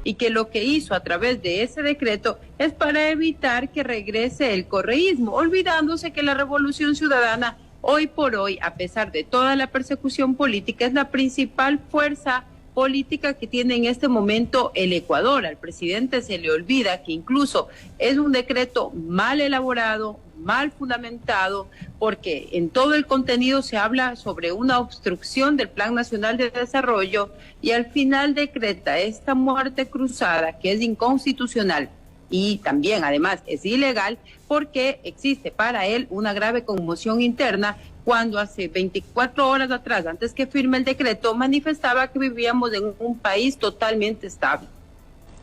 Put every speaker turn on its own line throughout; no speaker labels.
y que lo que hizo a través de ese decreto es para evitar que regrese el correísmo, olvidándose que la Revolución Ciudadana hoy por hoy, a pesar de toda la persecución política, es la principal fuerza política que tiene en este momento el Ecuador. Al presidente se le olvida que incluso es un decreto mal elaborado, mal fundamentado, porque en todo el contenido se habla sobre una obstrucción del Plan Nacional de Desarrollo y al final decreta esta muerte cruzada que es inconstitucional y también además es ilegal porque existe para él una grave conmoción interna cuando hace 24 horas atrás, antes que firme el decreto, manifestaba que vivíamos en un país totalmente estable.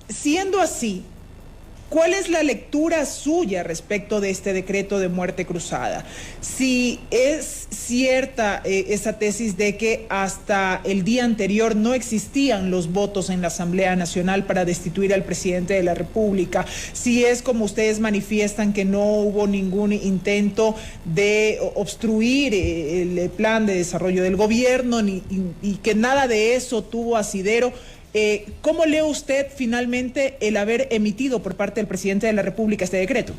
Siendo así, ¿cuál es la lectura suya respecto de este decreto de muerte cruzada? Si es cierta esa tesis de que hasta el día anterior no existían los votos en la Asamblea Nacional para destituir al presidente de la República, si es como ustedes manifiestan que no hubo ningún intento de obstruir el plan de desarrollo del gobierno y que nada de eso tuvo asidero, ¿cómo lee usted finalmente el haber emitido por parte del presidente de la República este decreto?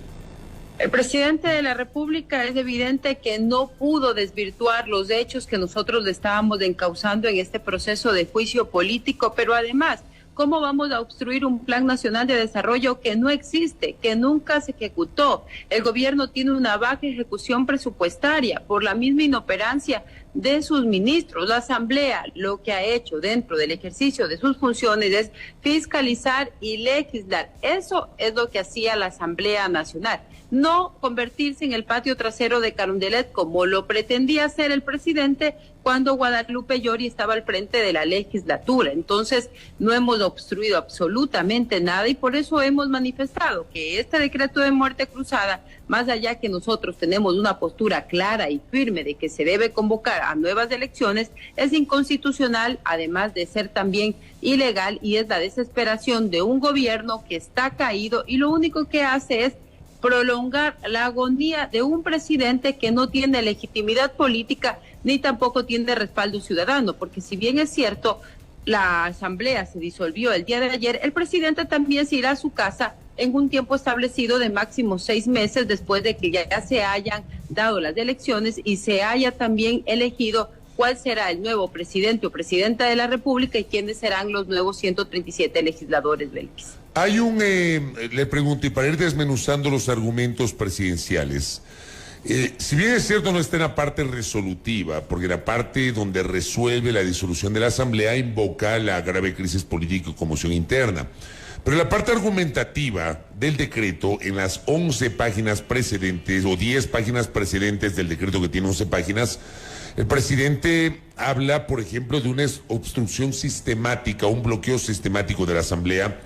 El presidente de la República es evidente que no pudo desvirtuar los hechos que nosotros le estábamos encauzando en este proceso de juicio político, pero además, ¿cómo vamos a obstruir un plan nacional de desarrollo que no existe, que nunca se ejecutó? El gobierno tiene una baja ejecución presupuestaria por la misma inoperancia de sus ministros. La Asamblea lo que ha hecho dentro del ejercicio de sus funciones es fiscalizar y legislar. Eso es lo que hacía la Asamblea Nacional. No convertirse en el patio trasero de Carondelet como lo pretendía hacer el presidente cuando Guadalupe Llori estaba al frente de la legislatura. Entonces no hemos obstruido absolutamente nada y por eso hemos manifestado que este decreto de muerte cruzada, más allá que nosotros tenemos una postura clara y firme de que se debe convocar a nuevas elecciones, es inconstitucional, además de ser también ilegal, y es la desesperación de un gobierno que está caído y lo único que hace es prolongar la agonía de un presidente que no tiene legitimidad política ni tampoco tiene respaldo ciudadano, porque si bien es cierto, la asamblea se disolvió el día de ayer, el presidente también se irá a su casa en un tiempo establecido de máximo 6 meses después de que ya se hayan dado las elecciones y se haya también elegido cuál será el nuevo presidente o presidenta de la República y quiénes serán los nuevos 137 legisladores, Belkis.
Hay le pregunto, y para ir desmenuzando los argumentos presidenciales, si bien es cierto no está en la parte resolutiva, porque la parte donde resuelve la disolución de la Asamblea invoca la grave crisis política y conmoción interna, pero la parte argumentativa del decreto, en las 11 páginas precedentes o 10 páginas precedentes del decreto que tiene 11 páginas, el presidente habla, por ejemplo, de una obstrucción sistemática, un bloqueo sistemático de la Asamblea.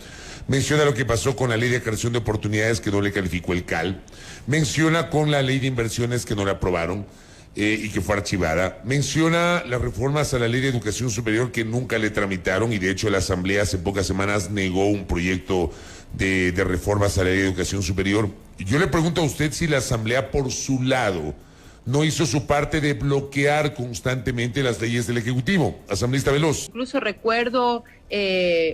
Menciona lo que pasó con la ley de creación de oportunidades que no le calificó el CAL. Menciona con la ley de inversiones que no la aprobaron y que fue archivada. Menciona las reformas a la ley de educación superior que nunca le tramitaron y de hecho la Asamblea hace pocas semanas negó un proyecto de reformas a la ley de educación superior. Yo le pregunto a usted si la Asamblea por su lado no hizo su parte de bloquear constantemente las leyes del Ejecutivo. Asambleísta Veloz.
Incluso recuerdo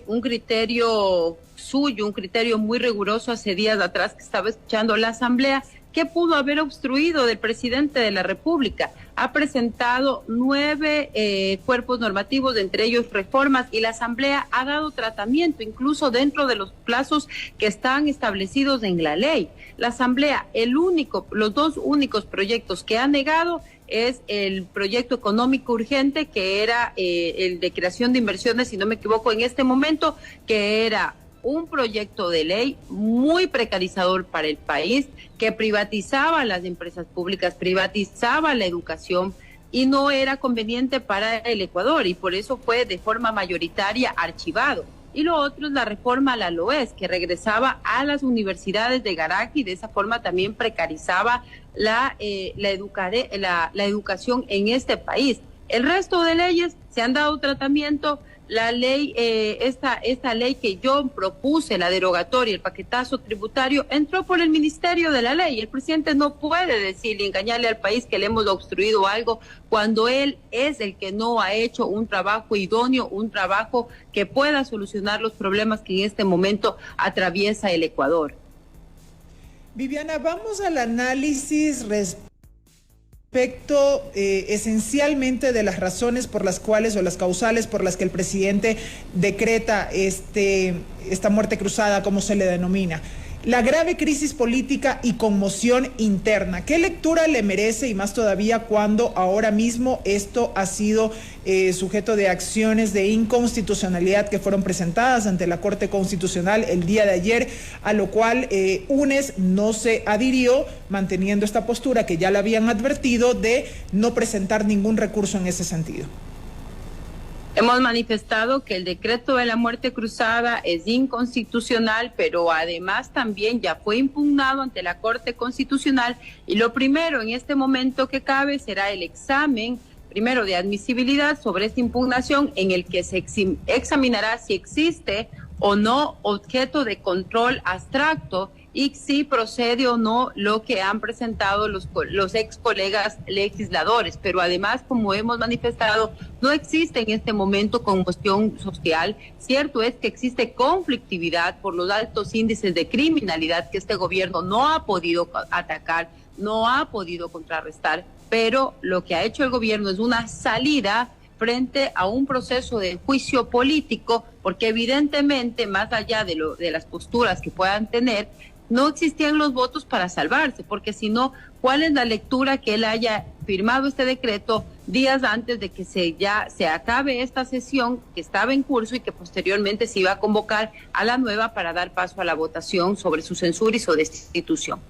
un criterio suyo, un criterio muy riguroso hace días atrás que estaba escuchando la Asamblea. ¿Qué pudo haber obstruido del presidente de la República? Ha presentado 9 cuerpos normativos, entre ellos reformas, y la Asamblea ha dado tratamiento, incluso dentro de los plazos que están establecidos en la ley. La Asamblea, los 2 únicos proyectos que ha negado es el proyecto económico urgente, que era el de creación de inversiones, si no me equivoco en este momento, que era un proyecto de ley muy precarizador para el país, que privatizaba las empresas públicas, privatizaba la educación y no era conveniente para el Ecuador y por eso fue de forma mayoritaria archivado. Y lo otro es la reforma a la LOES, que regresaba a las universidades de Garaje y de esa forma también precarizaba la educación en este país. El resto de leyes se han dado tratamiento. La ley, esta ley que yo propuse, la derogatoria, el paquetazo tributario, entró por el Ministerio de la Ley. El presidente no puede decir y engañarle al país que le hemos obstruido algo cuando él es el que no ha hecho un trabajo idóneo, un trabajo que pueda solucionar los problemas que en este momento atraviesa el Ecuador.
Viviana, vamos al análisis respecto esencialmente de las razones por las cuales o las causales por las que el presidente decreta esta muerte cruzada, como se le denomina. La grave crisis política y conmoción interna. ¿Qué lectura le merece, y más todavía cuando ahora mismo esto ha sido sujeto de acciones de inconstitucionalidad que fueron presentadas ante la Corte Constitucional el día de ayer, a lo cual UNES no se adhirió, manteniendo esta postura que ya le habían advertido de no presentar ningún recurso en ese sentido?
Hemos manifestado que el decreto de la muerte cruzada es inconstitucional, pero además también ya fue impugnado ante la Corte Constitucional, y lo primero en este momento que cabe será el examen primero de admisibilidad sobre esta impugnación, en el que se examinará si existe o no objeto de control abstracto y si procede o no lo que han presentado los ex colegas legisladores. Pero además, como hemos manifestado, no existe en este momento conmoción social. Cierto es que existe conflictividad por los altos índices de criminalidad que este gobierno no ha podido atacar, no ha podido contrarrestar, pero lo que ha hecho el gobierno es una salida frente a un proceso de juicio político, porque evidentemente, más allá de las posturas que puedan tener, no existían los votos para salvarse, porque si no, ¿cuál es la lectura que él haya firmado este decreto días antes de que se acabe esta sesión que estaba en curso y que posteriormente se iba a convocar a la nueva para dar paso a la votación sobre su censura y su destitución?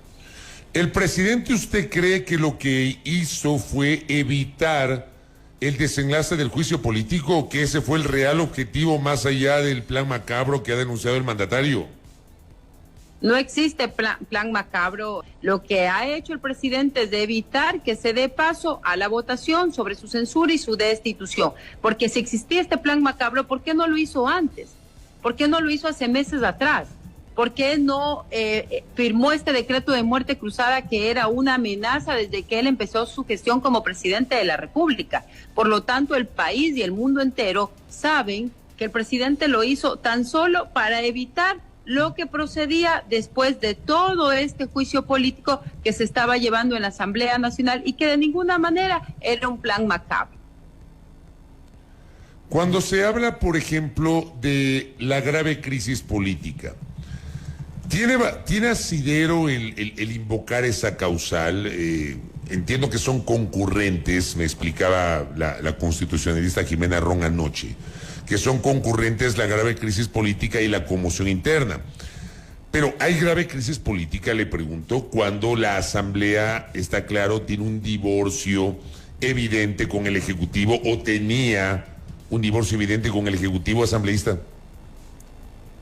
¿El presidente, usted cree que lo que hizo fue evitar el desenlace del juicio político, o que ese fue el real objetivo más allá del plan macabro que ha denunciado el mandatario?
No existe plan macabro. Lo que ha hecho el presidente es de evitar que se dé paso a la votación sobre su censura y su destitución. Porque si existía este plan macabro, ¿por qué no lo hizo antes? ¿Por qué no lo hizo hace meses atrás? ¿Por qué no firmó este decreto de muerte cruzada, que era una amenaza desde que él empezó su gestión como presidente de la República? Por lo tanto, el país y el mundo entero saben que el presidente lo hizo tan solo para evitar lo que procedía después de todo este juicio político que se estaba llevando en la Asamblea Nacional, y que de ninguna manera era un plan macabro.
Cuando se habla, por ejemplo, de la grave crisis política, ¿tiene asidero el invocar esa causal? Entiendo que son concurrentes, me explicaba la constitucionalista Jimena Ron anoche, que son concurrentes la grave crisis política y la conmoción interna. Pero ¿hay grave crisis política, le pregunto, cuando la Asamblea, está claro, tiene un divorcio evidente con el Ejecutivo, o tenía un divorcio evidente con el Ejecutivo asambleísta?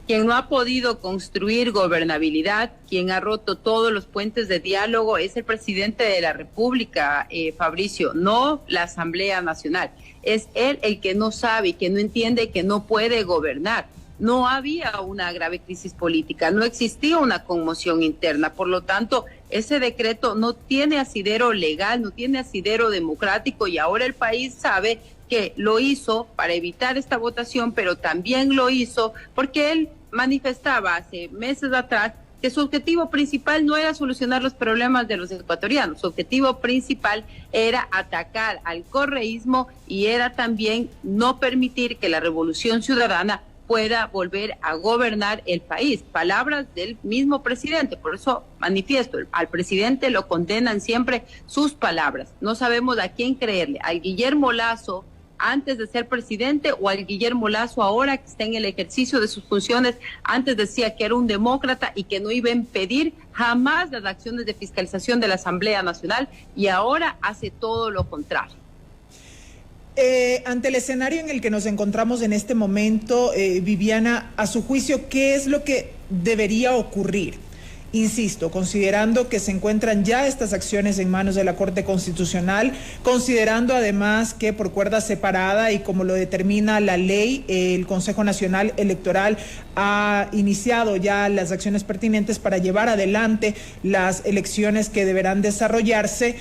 Quien no ha podido construir gobernabilidad, quien ha roto todos los puentes de diálogo, es el presidente de la República, Fabricio, no la Asamblea Nacional. Es él el que no sabe y que no entiende que no puede gobernar. No había una grave crisis política, no existía una conmoción interna. Por lo tanto, ese decreto no tiene asidero legal, no tiene asidero democrático, y ahora el país sabe que lo hizo para evitar esta votación, pero también lo hizo porque él manifestaba hace meses atrás que su objetivo principal no era solucionar los problemas de los ecuatorianos. Su objetivo principal era atacar al correísmo, y era también no permitir que la Revolución Ciudadana pueda volver a gobernar el país. Palabras del mismo presidente. Por eso manifiesto, al presidente lo condenan siempre sus palabras. No sabemos a quién creerle, al Guillermo Lasso antes de ser presidente, o al Guillermo Lasso ahora que está en el ejercicio de sus funciones. Antes decía que era un demócrata y que no iba a impedir jamás las acciones de fiscalización de la Asamblea Nacional, y ahora hace todo lo contrario.
Ante el escenario en el que nos encontramos en este momento, Viviana, a su juicio, ¿qué es lo que debería ocurrir? Insisto, considerando que se encuentran ya estas acciones en manos de la Corte Constitucional, considerando además que por cuerda separada y como lo determina la ley, el Consejo Nacional Electoral ha iniciado ya las acciones pertinentes para llevar adelante las elecciones que deberán desarrollarse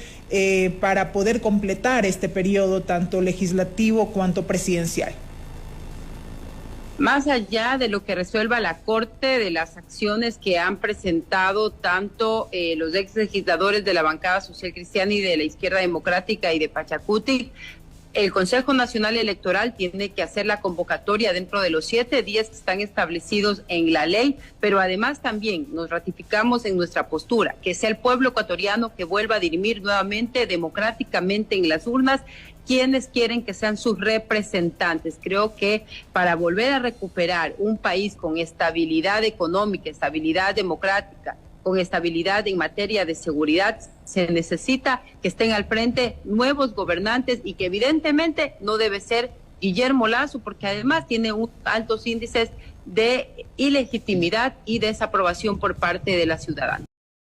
para poder completar este periodo tanto legislativo cuanto presidencial.
Más allá de lo que resuelva la Corte, de las acciones que han presentado tanto los ex legisladores de la bancada social cristiana y de la izquierda democrática y de Pachacutic, el Consejo Nacional Electoral tiene que hacer la convocatoria dentro de los 7 días que están establecidos en la ley, pero además también nos ratificamos en nuestra postura, que sea el pueblo ecuatoriano que vuelva a dirimir nuevamente democráticamente en las urnas quienes quieren que sean sus representantes. Creo que para volver a recuperar un país con estabilidad económica, estabilidad democrática, con estabilidad en materia de seguridad, se necesita que estén al frente nuevos gobernantes y que evidentemente no debe ser Guillermo Lasso, porque además tiene altos índices de ilegitimidad y desaprobación por parte de la ciudadanía.